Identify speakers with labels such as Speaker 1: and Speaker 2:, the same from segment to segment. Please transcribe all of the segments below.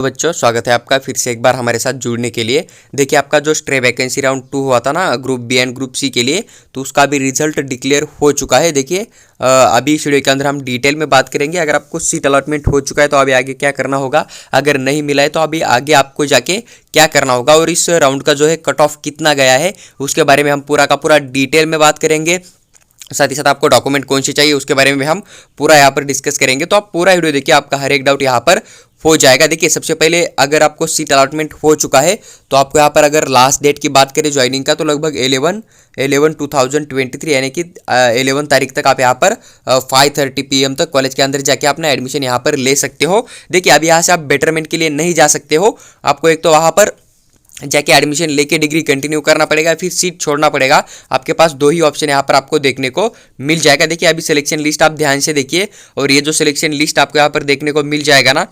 Speaker 1: तो बच्चों स्वागत है आपका फिर से एक बार हमारे साथ जुड़ने के लिए। देखिए आपका जो स्ट्रे वैकेंसी राउंड 2 हुआ था ना group B and group C के लिए, तो उसका भी रिजल्ट डिक्लेयर हो चुका है। देखिए अभी इस वीडियो के अंदर हम डिटेल में बात करेंगे। अगर आपको सीट अलॉटमेंट हो चुका है तो अभी आगे क्या करना होगा, अगर नहीं मिला है तो अभी आगे आपको जाके क्या करना होगा, और इस राउंड का जो है कट ऑफ कितना गया है उसके बारे में हम पूरा का पूरा डिटेल में बात करेंगे। साथ ही साथ आपको डॉक्यूमेंट कौन से चाहिए उसके बारे में हम पूरा यहाँ पर डिस्कस करेंगे। तो आप पूरा वीडियो देखिए, आपका हर एक डाउट यहाँ पर हो जाएगा। देखिए सबसे पहले अगर आपको सीट अलॉटमेंट हो चुका है तो आपको यहाँ पर अगर लास्ट डेट की बात करें ज्वाइनिंग का, तो लगभग 11/11/2023 यानी कि 11 तारीख तक आप यहाँ पर 5:30 PM तक कॉलेज के अंदर जाके अपना एडमिशन यहाँ पर ले सकते हो। देखिए अभी यहाँ से आप बेटरमेंट के लिए नहीं जा सकते हो, आपको एक तो वहाँ पर जाके एडमिशन लेके डिग्री कंटिन्यू करना पड़ेगा, फिर सीट छोड़ना पड़ेगा। आपके पास दो ही ऑप्शन यहाँ पर आपको देखने को मिल जाएगा। देखिए अभी सिलेक्शन लिस्ट आप ध्यान से देखिए, और ये जो सिलेक्शन लिस्ट आपको यहाँ पर देखने को मिल जाएगा ना,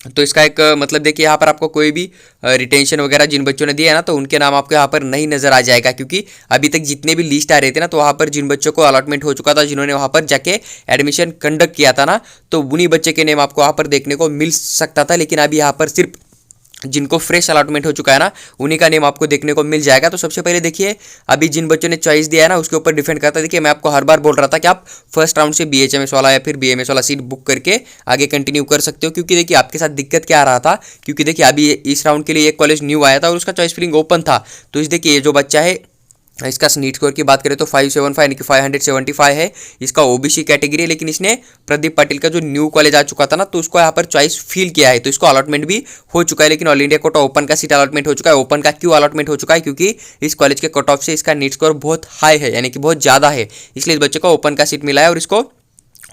Speaker 1: तो इसका एक मतलब देखिए यहाँ पर आपको कोई भी रिटेंशन वगैरह जिन बच्चों ने दिया है ना, तो उनके नाम आपको यहाँ पर नहीं नजर आ जाएगा, क्योंकि अभी तक जितने भी लिस्ट आ रहे थे ना, तो वहाँ पर जिन बच्चों को अलॉटमेंट हो चुका था, जिन्होंने वहाँ पर जाके एडमिशन कंडक्ट किया था ना, तो उन्हीं बच्चे के नेम आपको वहाँ पर देखने को मिल सकता था। लेकिन अभी यहाँ पर सिर्फ जिनको फ्रेश अलॉटमेंट हो चुका है ना, उन्हीं का नेम आपको देखने को मिल जाएगा। तो सबसे पहले देखिए अभी जिन बच्चों ने चॉइस दिया है ना, उसके ऊपर डिपेंड करता है। देखिए मैं आपको हर बार बोल रहा था कि आप फर्स्ट राउंड से BHMS वाला या फिर BMS वाला सीट बुक करके आगे कंटिन्यू कर सकते हो, क्योंकि देखिए आपके साथ दिक्कत क्या आ रहा था, क्योंकि देखिए अभी इस राउंड के लिए एक कॉलेज न्यू आया था और उसका चॉइस फिलिंग ओपन था। तो इस देखिए ये जो बच्चा है, इसका नीट स्कोर की बात करें तो 575 यानी कि 575 है, इसका OBC कैटेगरी है। लेकिन इसने प्रदीप पाटिल का जो न्यू कॉलेज आ चुका था ना, तो उसको यहाँ पर चॉइस फिल किया है, तो इसको अलॉटमेंट भी हो चुका है। लेकिन ऑल इंडिया कोटा ओपन का सीट अलॉटमेंट हो चुका है। ओपन का क्यों अलॉटमेंट हो चुका है, क्योंकि इस कॉलेज के कट ऑफ से इसका नीट स्कोर बहुत हाई है, यानी कि बहुत ज़्यादा है, इसलिए इस बच्चे को ओपन का सीट मिला है और इसको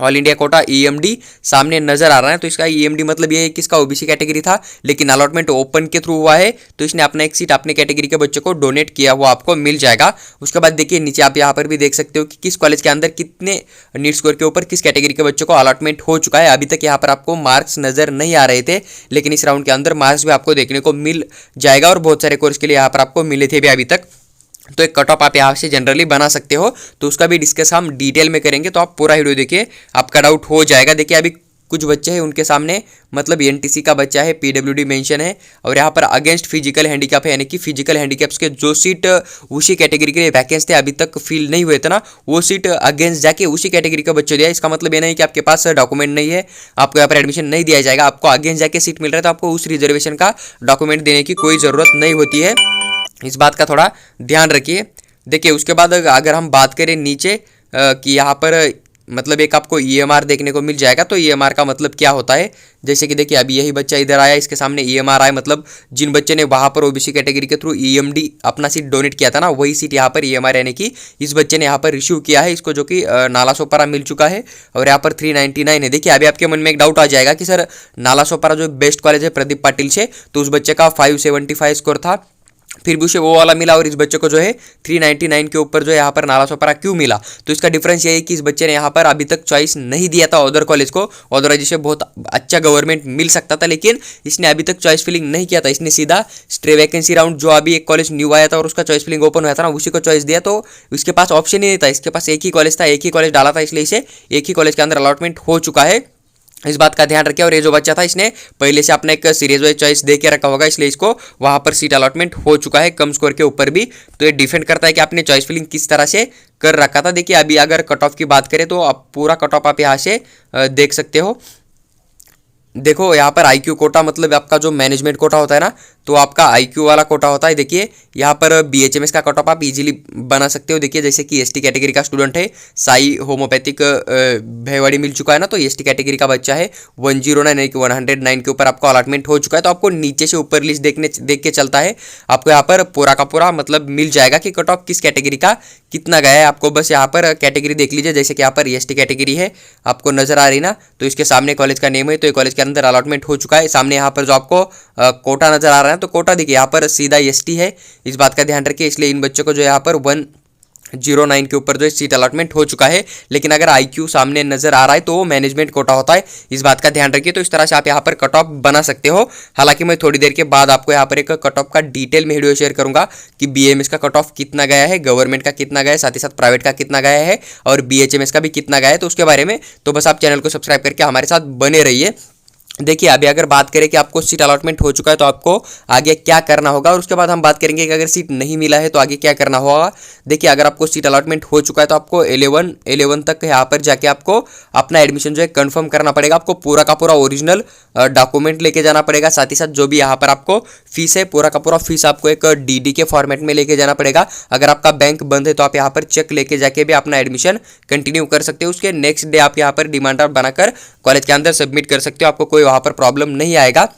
Speaker 1: ऑल इंडिया कोटा EMD सामने नजर आ रहा है। तो इसका EMD मतलब ये है कि इसका OBC कैटेगरी था, लेकिन अलॉटमेंट ओपन के थ्रू हुआ है, तो इसने अपना एक सीट अपने कैटेगरी के बच्चे को डोनेट किया हुआ आपको मिल जाएगा। उसके बाद देखिए नीचे आप यहाँ पर भी देख सकते हो कि किस कॉलेज के अंदर कितने नीट स्कोर के ऊपर किस कैटेगरी के बच्चों को अलॉटमेंट हो चुका है। अभी तक यहाँ पर आपको मार्क्स नजर नहीं आ रहे थे, लेकिन इस राउंड के अंदर मार्क्स भी आपको देखने को मिल जाएगा, और बहुत सारे कोर्स के लिए यहाँ पर आपको मिले थे भी अभी तक। तो एक कट ऑफ आप यहाँ से जनरली बना सकते हो, तो उसका भी डिस्कस हम डिटेल में करेंगे। तो आप पूरा वीडियो देखिए, आपका डाउट हो जाएगा। देखिए अभी कुछ बच्चे हैं उनके सामने मतलब NTC का बच्चा है, PWD मेंशन है, और यहाँ पर अगेंस्ट फिजिकल हैंडीकैप है, यानी कि फिजिकल हैंडीकैप्स के जो सीट उसी कैटेगरी के लिए वैकेंस थे अभी तक फिल नहीं हुए थे ना, वो सीट अगेंस्ट जाके उसी कैटेगरी का बच्चों दिया। इसका मतलब ये नहीं कि आपके पास डॉक्यूमेंट नहीं है, आपको यहाँ पर एडमिशन नहीं दिया जाएगा। आपको अगेंस्ट जाके सीट मिल रहा है तो आपको उस रिजर्वेशन का डॉक्यूमेंट देने की कोई ज़रूरत नहीं होती है, इस बात का थोड़ा ध्यान रखिए। देखिए उसके बाद अगर हम बात करें नीचे कि यहाँ पर मतलब एक आपको EMR देखने को मिल जाएगा। तो EMR का मतलब क्या होता है, जैसे कि देखिए अभी यही बच्चा इधर आया, इसके सामने EMR आया, मतलब जिन बच्चे ने वहाँ पर OBC कैटेगरी के थ्रू EMD अपना सीट डोनेट किया था ना, वही सीट यहाँ पर EMR यानी कि इस बच्चे ने यहाँ पर रिसीव किया है इसको, जो कि नालासोपारा मिल चुका है, और यहाँ पर 399 है। देखिए अभी आपके मन में एक डाउट आ जाएगा कि सर नालासोपारा जो बेस्ट कॉलेज है प्रदीप पाटिल से, तो उस बच्चे का 575 स्कोर था, फिर भी उसे वो वाला मिला, और इस बच्चे को जो है 399 के ऊपर जो है यहाँ पर नालासोपारा क्यों मिला। तो इसका डिफरेंस ये है कि इस बच्चे ने यहाँ पर अभी तक चॉइस नहीं दिया था अदर कॉलेज को, अदरवाइज इसे बहुत अच्छा गवर्नमेंट मिल सकता था, लेकिन इसने अभी तक चॉइस फिलिंग नहीं किया था। इसने सीधा स्ट्रे वैकेंसी राउंड जो अभी एक कॉलेज न्यू आया था और उसका चॉइस फिलिंग ओपन हुआ था ना, उसी को चॉइस दिया। तो इसके पास ऑप्शन ही नहीं था, इसके पास एक ही कॉलेज था, एक ही कॉलेज डाला था, इसलिए इसे एक ही कॉलेज के अंदर अलॉटमेंट हो चुका है, इस बात का ध्यान रखिए। और ये जो बच्चा था इसने पहले से अपना एक सीरीज वाइज चॉइस दे के रखा होगा, इसलिए इसको वहाँ पर सीट अलॉटमेंट हो चुका है कम स्कोर के ऊपर भी। तो ये डिपेंड करता है कि आपने चॉइस फिलिंग किस तरह से कर रखा था। देखिए अभी अगर कट ऑफ की बात करें तो आप पूरा कट ऑफ आप यहाँ से देख सकते हो। देखो यहाँ पर IQ कोटा मतलब आपका जो मैनेजमेंट कोटा होता है ना, तो आपका IQ वाला कोटा होता है। देखिए यहाँ पर BHMS का कट ऑफ आप इजीली बना सकते हो। देखिए जैसे कि ST कैटेगरी का स्टूडेंट है, साई होम्योपैथिक भेवाड़ी मिल चुका है ना, तो ST कैटेगरी का बच्चा है, 109 यानी कि 109 के ऊपर आपको अलॉटमेंट हो चुका है। तो आपको नीचे से ऊपर लिस्ट देख के चलता है, आपको यहाँ पर पूरा का पूरा मतलब मिल जाएगा कि कट ऑफ किस कैटेगरी का कितना गया है। आपको बस यहाँ पर कैटेगरी देख लीजिए, जैसे कि यहाँ पर ST कैटेगरी है, आपको नजर आ रही ना, तो इसके सामने कॉलेज का नेम है, तो ये कॉलेज के अंदर अलॉटमेंट हो चुका है। सामने यहाँ पर जो आपको कोटा नजर आ रहा है, तो कोटा देखिए यहाँ पर सीधा ST है, इस बात का ध्यान रखिए। इसलिए इन बच्चों को जो यहाँ पर 109 के ऊपर जो है सीट अलॉटमेंट हो चुका है। लेकिन अगर IQ सामने नजर आ रहा है तो वो मैनेजमेंट कोटा होता है, इस बात का ध्यान रखिए। तो इस तरह से आप यहाँ पर कट ऑफ बना सकते हो। हालांकि मैं थोड़ी देर के बाद आपको यहाँ पर एक कट ऑफ का डिटेल में वीडियो शेयर करूंगा कि BMS का कट ऑफ कितना गया है, गवर्नमेंट का कितना गया है, साथ ही साथ प्राइवेट का कितना गया है, और BHMS का भी कितना गया है, तो उसके बारे में। तो बस आप चैनल को सब्सक्राइब करके हमारे साथ बने रहिए। देखिए अभी अगर बात करें कि आपको सीट अलॉटमेंट हो चुका है तो आपको आगे क्या करना होगा, और उसके बाद हम बात करेंगे कि अगर सीट नहीं मिला है तो आगे क्या करना होगा। देखिए अगर आपको सीट अलॉटमेंट हो चुका है तो आपको 11 तक यहाँ पर जाके आपको अपना एडमिशन जो है कंफर्म करना पड़ेगा। आपको पूरा का पूरा ओरिजिनल डॉक्यूमेंट लेके जाना पड़ेगा, साथ ही साथ जो भी यहाँ पर आपको फीस है पूरा का पूरा फीस आपको एक डीडी के फॉर्मेट में लेके जाना पड़ेगा। अगर आपका बैंक बंद है तो आप यहाँ पर चेक लेके जाके भी अपना एडमिशन कंटिन्यू कर सकते हो। उसके नेक्स्ट डे आप यहाँ पर डिमांड ड्राफ्ट बनाकर कॉलेज के अंदर सबमिट कर सकते हो, आपको कोई वहाँ पर प्रॉब्लम नहीं आएगा।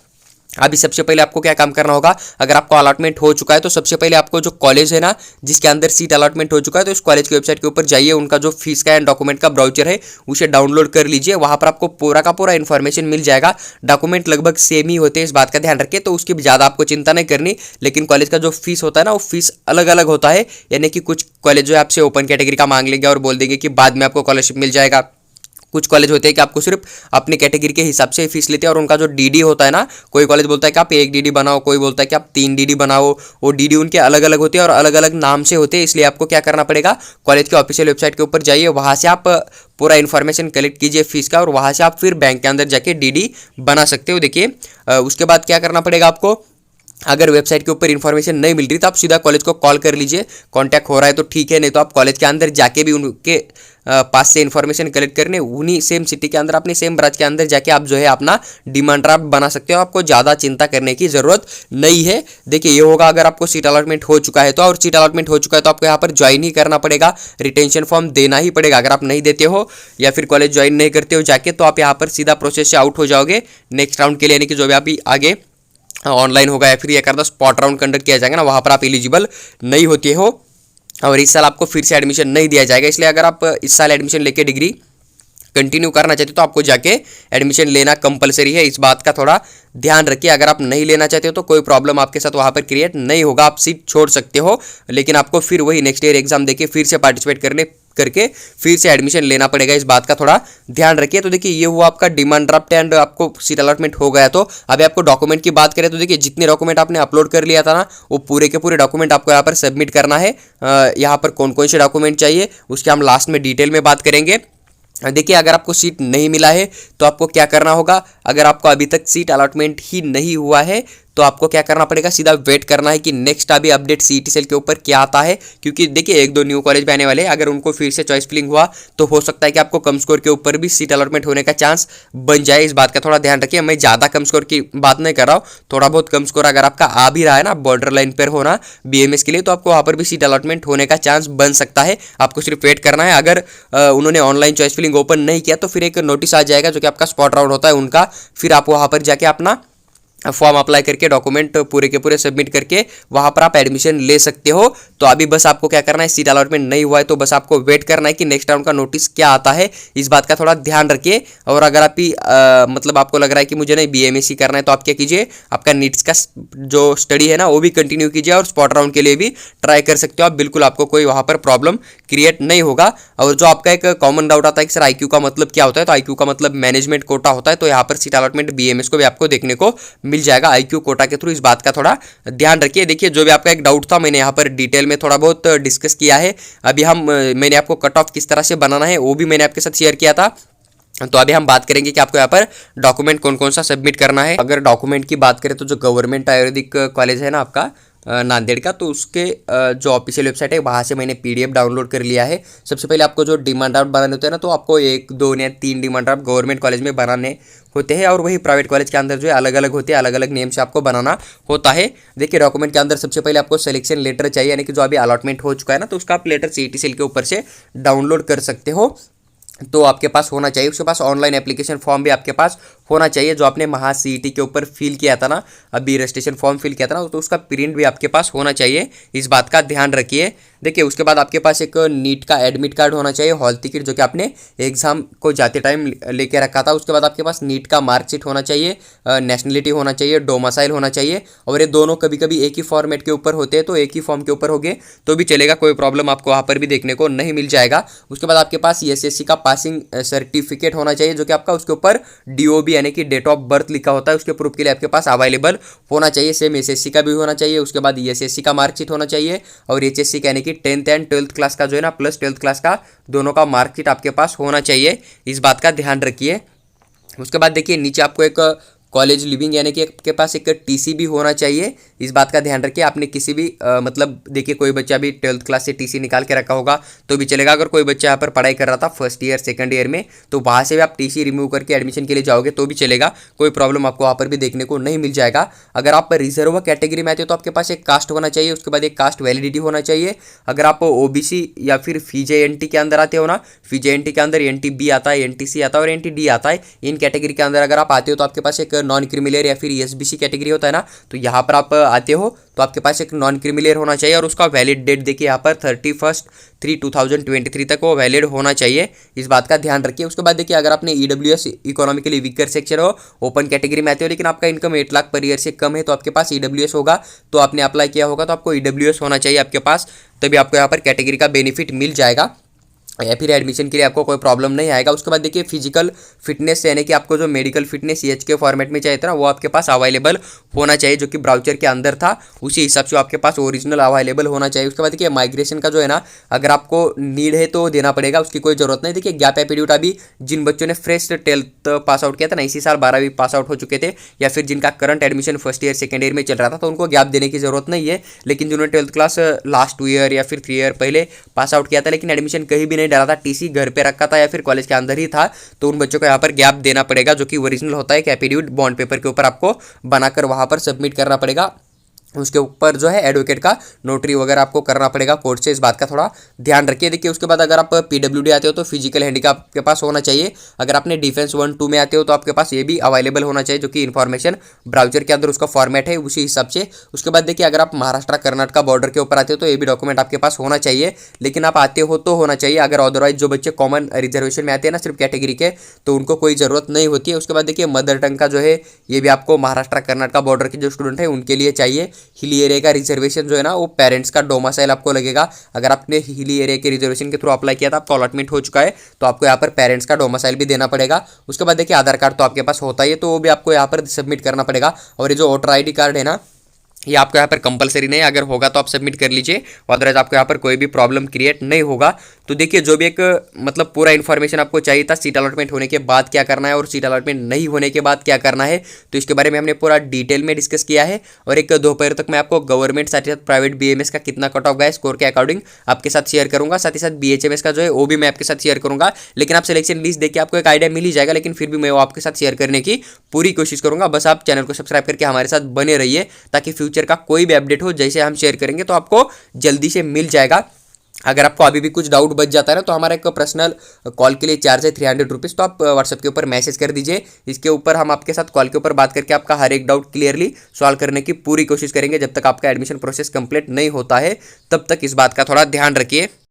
Speaker 1: अभी सबसे पहले आपको क्या काम करना होगा, अगर आपको अलॉटमेंट हो चुका है तो सबसे पहले आपको जो कॉलेज है ना जिसके अंदर सीट अलॉटमेंट हो चुका है तो उस कॉलेज की वेबसाइट के ऊपर जाइए, उनका जो फीस का एंड डॉक्यूमेंट का ब्राउचर है उसे डाउनलोड कर लीजिए। वहाँ पर आपको पूरा का पूरा इन्फॉर्मेशन मिल जाएगा। डॉक्यूमेंट लगभग सेम ही होते हैं, इस बात का ध्यान रखिए, तो उसकी ज़्यादा आपको चिंता नहीं करनी। लेकिन कॉलेज का जो फीस होता है ना वो फीस अलग अलग होता है, यानी कि कुछ कॉलेज जो है आपसे ओपन कैटेगरी का मांग लेंगे और बोल देंगे कि बाद में आपको स्कॉलरशिप मिल जाएगा। कुछ कॉलेज होते हैं कि आपको सिर्फ अपनी कैटेगरी के हिसाब से फीस लेते हैं, और उनका जो डीडी होता है ना, कोई कॉलेज बोलता है कि आप 1 डीडी बनाओ, कोई बोलता है कि आप 3 डीडी बनाओ। वो डीडी उनके अलग अलग होते हैं और अलग अलग नाम से होते हैं, इसलिए आपको क्या करना पड़ेगा, कॉलेज के ऑफिशियल वेबसाइट के ऊपर जाइए, वहाँ से आप पूरा इन्फॉर्मेशन कलेक्ट कीजिए फीस का, और वहाँ से आप फिर बैंक के अंदर जाके डीडी बना सकते हो। देखिए उसके बाद क्या करना पड़ेगा आपको, अगर वेबसाइट के ऊपर इन्फॉर्मेशन नहीं मिल रही तो आप सीधा कॉलेज को कॉल कर लीजिए। कांटेक्ट हो रहा है तो ठीक है, नहीं तो आप कॉलेज के अंदर जाके भी उनके पास से इन्फॉर्मेशन कलेक्ट करने, उन्हीं सेम सिटी के अंदर अपनी सेम ब्रांच के अंदर जाके आप जो है अपना डिमांड ड्राफ्ट बना सकते हो। आपको ज़्यादा चिंता करने की ज़रूरत नहीं है। देखिए ये होगा अगर आपको सीट अलॉटमेंट हो चुका है तो, और सीट अलॉटमेंट हो चुका है तो आपको यहाँ पर ज्वाइन ही करना पड़ेगा, रिटेंशन फॉर्म देना ही पड़ेगा। अगर आप नहीं देते हो या फिर कॉलेज ज्वाइन नहीं करते हो जाके, तो आप यहाँ पर सीधा प्रोसेस से आउट हो जाओगे नेक्स्ट राउंड के लिए, यानी कि जो भी आप आगे ऑनलाइन होगा या फिर एक आधा स्पॉट राउंड कंडक्ट किया जाएगा ना, वहाँ पर आप एलिजिबल नहीं होते हो, और इस साल आपको फिर से एडमिशन नहीं दिया जाएगा। इसलिए अगर आप इस साल एडमिशन लेके डिग्री कंटिन्यू करना चाहते हो तो आपको जाके एडमिशन लेना कंपलसरी है, इस बात का थोड़ा ध्यान रखिए। अगर आप नहीं लेना चाहते हो तो कोई प्रॉब्लम आपके साथ वहाँ पर क्रिएट नहीं होगा, आप सीट छोड़ सकते हो, लेकिन आपको फिर वही नेक्स्ट ईयर एग्जाम देके फिर से पार्टिसिपेट करके फिर से एडमिशन लेना पड़ेगा, इस बात का थोड़ा ध्यान रखिए। तो देखिए ये हुआ आपका डिमांड ड्राफ्ट एंड आपको सीट अलॉटमेंट हो गया। तो अभी आपको डॉक्यूमेंट की बात करें तो देखिए जितने डॉक्यूमेंट आपने अपलोड कर लिया था ना वो पूरे के पूरे डॉक्यूमेंट आपको यहाँ पर सबमिट करना है। यहाँ पर कौन कौन से डॉक्यूमेंट चाहिए उसके हम लास्ट में डिटेल में बात करेंगे। देखिए अगर आपको सीट नहीं मिला है तो आपको क्या करना होगा, अगर आपको अभी तक सीट अलॉटमेंट ही नहीं हुआ है तो आपको क्या करना पड़ेगा, सीधा वेट करना है कि नेक्स्ट अभी अपडेट सीईटी सेल के ऊपर क्या आता है। क्योंकि देखिए 1-2 न्यू कॉलेज भी आने वाले हैं, अगर उनको फिर से चॉइस फिलिंग हुआ तो हो सकता है कि आपको कम स्कोर के ऊपर भी सीट अलॉटमेंट होने का चांस बन जाए, इस बात का थोड़ा ध्यान रखिए। मैं ज़्यादा कम स्कोर की बात नहीं कर रहा हूँ, थोड़ा बहुत कम स्कोर अगर आपका आ भी रहा है ना, बॉर्डर लाइन पर होना BMS के लिए, तो आपको वहाँ पर भी सीट अलॉटमेंट होने का चांस बन सकता है। आपको सिर्फ वेट करना है। अगर उन्होंने ऑनलाइन चॉइस फिलिंग ओपन नहीं किया तो फिर एक नोटिस आ जाएगा जो कि आपका स्पॉट राउंड होता है उनका, फिर आप वहाँ पर जाके अपना फॉर्म अप्लाई करके डॉक्यूमेंट पूरे के पूरे सबमिट करके वहाँ पर आप एडमिशन ले सकते हो। तो अभी बस आपको क्या करना है, सीट अलॉटमेंट नहीं हुआ है तो बस आपको वेट करना है कि नेक्स्ट राउंड का नोटिस क्या आता है, इस बात का थोड़ा ध्यान रखिए। और अगर आप मतलब आपको लग रहा है कि मुझे नहीं BMS ही करना है तो आप क्या कीजिए, आपका नीट्स का जो स्टडी है ना वो भी कंटिन्यू कीजिए और स्पॉट राउंड के लिए भी ट्राई कर सकते हो आप, बिल्कुल आपको कोई वहाँ पर प्रॉब्लम क्रिएट नहीं होगा। और जो आपका एक कॉमन डाउट आता है कि सर IQ का मतलब क्या होता है, तो IQ का मतलब मैनेजमेंट कोटा होता है, तो यहाँ पर सीट अलॉटमेंट BMS को भी आपको देखने को मिल जाएगा IQ कोटा के थ्रू, इस बात का थोड़ा ध्यान रखिए। देखिए जो भी आपका एक डाउट था मैंने यहाँ पर डिटेल में थोड़ा बहुत डिस्कस किया है। अभी मैंने आपको कट ऑफ किस तरह से बनाना है वो भी मैंने आपके साथ शेयर किया था। तो अभी हम बात करेंगे कि आपको यहाँ पर डॉक्यूमेंट कौन कौन सा सबमिट करना है। अगर डॉक्यूमेंट की बात करें तो जो गवर्नमेंट आयुर्वेदिक कॉलेज है ना आपका नांदेड़ का, तो उसके जो ऑफिशियल वेबसाइट है वहाँ से मैंने PDF डाउनलोड कर लिया है। सबसे पहले आपको जो डिमांड ड्राफ्ट बनाने होते हैं ना, तो आपको 1, 2 या 3 डिमांड ड्राफ्ट गवर्नमेंट कॉलेज में बनाने होते हैं, और वही प्राइवेट कॉलेज के अंदर जो है अलग अलग होते हैं, अलग अलग नेम से आपको बनाना होता है। देखिए डॉक्यूमेंट के अंदर सबसे पहले आपको सिलेक्शन लेटर चाहिए, यानी कि जो अभी अलॉटमेंट हो चुका है ना, तो उसका आप लेटर CET सेल के ऊपर से डाउनलोड कर सकते हो, तो आपके पास होना चाहिए। उसके पास ऑनलाइन एप्लीकेशन फॉर्म भी आपके पास होना चाहिए, जो आपने महा CET के ऊपर फिल किया था ना, अभी रजिस्ट्रेशन फॉर्म फिल किया था ना, तो उसका प्रिंट भी आपके पास होना चाहिए, इस बात का ध्यान रखिए। देखिए उसके बाद आपके पास एक नीट का एडमिट कार्ड होना चाहिए, हॉल टिकट जो कि आपने एग्जाम को जाते टाइम लेके रखा था। उसके बाद आपके पास नीट का मार्कशीट होना चाहिए, नेशनलिटी होना चाहिए, डोमासाइल होना चाहिए, और ये दोनों कभी कभी एक ही फॉर्मेट के ऊपर होते हैं, तो एक ही फॉर्म के ऊपर हो गए तो भी चलेगा, कोई प्रॉब्लम आपको वहाँ पर भी देखने को नहीं मिल जाएगा। उसके बाद आपके पास SSC का पासिंग सर्टिफिकेट होना चाहिए, जो कि आपका उसके ऊपर DOB यानी कि डेट ऑफ बर्थ लिखा होता है, उसके प्रूफ के लिए आपके पास अवेलेबल होना चाहिए। सेम SSC का भी होना चाहिए। उसके बाद SSC का मार्कशीट होना चाहिए, और HSC का यानी कि 10th एंड 12th क्लास का जो है ना, प्लस 12th क्लास का दोनों का मार्कशीट आपके पास होना चाहिए, इस बात का ध्यान रखिए। उसके बाद देखिए नीचे आपको एक कॉलेज लिविंग यानी कि आपके पास एक टीसी भी होना चाहिए। इस बात का ध्यान रखिए। आपने किसी भी मतलब देखिए कोई बच्चा भी 12th क्लास से टीसी निकाल के रखा होगा तो भी चलेगा। अगर कोई बच्चा यहाँ पर पढ़ाई कर रहा था फर्स्ट ईयर सेकंड ईयर में तो वहाँ से भी आप टीसी रिमूव करके एडमिशन के लिए जाओगे तो भी चलेगा, कोई प्रॉब्लम आपको वहाँ पर भी देखने को नहीं मिल जाएगा। अगर आप रिजर्व कैटेगरी में आते हो तो आपके पास एक कास्ट होना चाहिए, उसके बाद एक कास्ट वैलिडिटी होना चाहिए। अगर आप ओबीसी या फिर फीजेएनटी के अंदर आते हो ना, फीजेएनटी के अंदर एनटीबी आता है, एनटीसी आता है और एनटीडी आता है। इन कैटेगरी के अंदर अगर आप आते हो तो आपके पास एक नॉन क्रिमिलेयर या फिर एसबीसी कैटेगरी होता है ना, तो यहाँ पर आप आते हो तो आपके पास एक नॉन क्रिमिलेयर होना चाहिए और उसका वैलिड डेट देखिए यहाँ पर 31/3/2023 तक वो वैलिड होना चाहिए। इस बात का ध्यान रखिए। उसके बाद देखिए अगर आपने ईडब्ल्यूएस इकोनॉमिकली वीकर सेक्शन हो, ओपन कैटेगरी में आते हो लेकिन आपका इनकम 8 लाख पर ईयर से कम है तो आपके पास ईडब्ल्यूएस होगा, तो आपने अप्लाई किया होगा तो आपको ईडब्ल्यूएस होना चाहिए आपके पास, तभी आपको यहाँ पर कैटेगरी का बेनिफिट मिल जाएगा या फिर एडमिशन के लिए आपको कोई प्रॉब्लम नहीं आएगा। उसके बाद देखिए फिजिकल फिटनेस यानी कि आपको जो मेडिकल फिटनेस एच के फॉर्मेट में चाहिए था ना वो आपके पास अवेलेबल होना चाहिए, जो कि ब्राउचर के अंदर था उसी हिसाब से आपके पास ओरिजिनल अवेलेबल होना चाहिए। उसके बाद देखिए माइग्रेशन का जो है ना, अगर आपको नीड है तो देना पड़ेगा, उसकी कोई जरूरत नहीं। देखिए गैप एपीड्यूट अभी जिन बच्चों ने फ्रेश 12th पास आउट किया था ना, इसी साल 12वीं पास आउट हो चुके थे या फिर जिनका current admission first year second year में चल रहा था तो उनको गैप देने की जरूरत नहीं है। लेकिन जिन्होंने 12th क्लास लास्ट 2 ईयर या फिर 3 ईयर पहले पास आउट किया था लेकिन एडमिशन कहीं भी नहीं डाला था, टीसी घर पे रखा था या फिर कॉलेज के अंदर ही था, तो उन बच्चों को यहाँ पर गैप देना पड़ेगा, जो कि ओरिजिनल होता है कि एफिडेविट बॉन्ड पेपर के ऊपर आपको बनाकर वहाँ पर सबमिट करना पड़ेगा। उसके ऊपर जो है एडवोकेट का नोटरी वगैरह आपको करना पड़ेगा कोर्ट से, इस बात का थोड़ा ध्यान रखिए। देखिए उसके बाद अगर आप पीडब्ल्यूडी आते हो तो फिजिकल हैंडीकैप आपके पास होना चाहिए। अगर आपने डिफेंस 1-2 में आते हो तो आपके पास ये भी अवेलेबल होना चाहिए, जो कि इन्फॉर्मेशन ब्राउचर के अंदर उसका फॉर्मेट है उसी हिसाब से। उसके बाद देखिए अगर आप महाराष्ट्र कर्नाटक बॉर्डर के ऊपर आते हो तो ये भी डॉक्यूमेंट आपके पास होना चाहिए, लेकिन आप आते हो तो होना चाहिए। अगर अदरवाइज जो बच्चे कॉमन रिजर्वेशन में आते हैं ना सिर्फ कैटेगरी के, तो उनको कोई ज़रूरत नहीं होती है। उसके बाद देखिए मदर टंग का जो है ये भी आपको महाराष्ट्र कर्नाटक बॉर्डर के जो स्टूडेंट है उनके लिए चाहिए। हिली एरिया का रिजर्वेशन जो है ना वो पेरेंट्स का डोमासाइल आपको लगेगा। अगर आपने हिली एरिया के रिजर्वेशन के थ्रू अप्लाई किया था, आपको अलॉटमेंट हो चुका है, तो आपको यहाँ पर पेरेंट्स का डोमासाइल भी देना पड़ेगा। उसके बाद देखिए आधार कार्ड तो आपके पास होता ही है, तो वो भी आपको यहाँ पर सबमिट करना पड़ेगा। और ये जो वोटर आईडी कार्ड है ना, ये आपको यहाँ पर कंपलसरी नहीं है, अगर होगा तो आप सबमिट कर लीजिए, अदरवाइज आपको यहाँ पर कोई भी प्रॉब्लम क्रिएट नहीं होगा। तो देखिए जो भी एक मतलब पूरा इन्फॉर्मेशन आपको चाहिए था सीट अलॉटमेंट होने के बाद क्या करना है और सीट अलॉटमेंट नहीं होने के बाद क्या करना है, तो इसके बारे में हमने पूरा डिटेल में डिस्कस किया है। और एक दोपहर तक मैं आपको गवर्नमेंट साथ ही साथ प्राइवेट बीएमएस का कितना कट ऑफ गया स्कोर के अकॉर्डिंग आपके साथ शेयर करूंगा। साथ ही साथ बीएचएमएस का जो है वो भी मैं आपके साथ शेयर करूंगा, लेकिन आप सिलेक्शन लिस्ट देखिए आपको एक आइडिया मिल ही जाएगा, लेकिन फिर भी मैं वो आपके साथ शेयर करने की पूरी कोशिश करूंगा। बस आप चैनल को सब्सक्राइब करके हमारे साथ बने रहिए ताकि फ्यूचर का कोई भी अपडेट हो जैसे हम शेयर करेंगे तो आपको जल्दी से मिल जाएगा। अगर आपको अभी भी कुछ डाउट बच जाता है ना, तो हमारा एक पर्सनल कॉल के लिए चार्ज है 300 रुपीज़, तो आप व्हाट्सएप के ऊपर मैसेज कर दीजिए। इसके ऊपर हम आपके साथ कॉल के ऊपर बात करके आपका हर एक डाउट क्लियरली सॉल्व करने की पूरी कोशिश करेंगे। जब तक आपका एडमिशन प्रोसेस कंप्लीट नहीं होता है तब तक इस बात का थोड़ा ध्यान रखिए।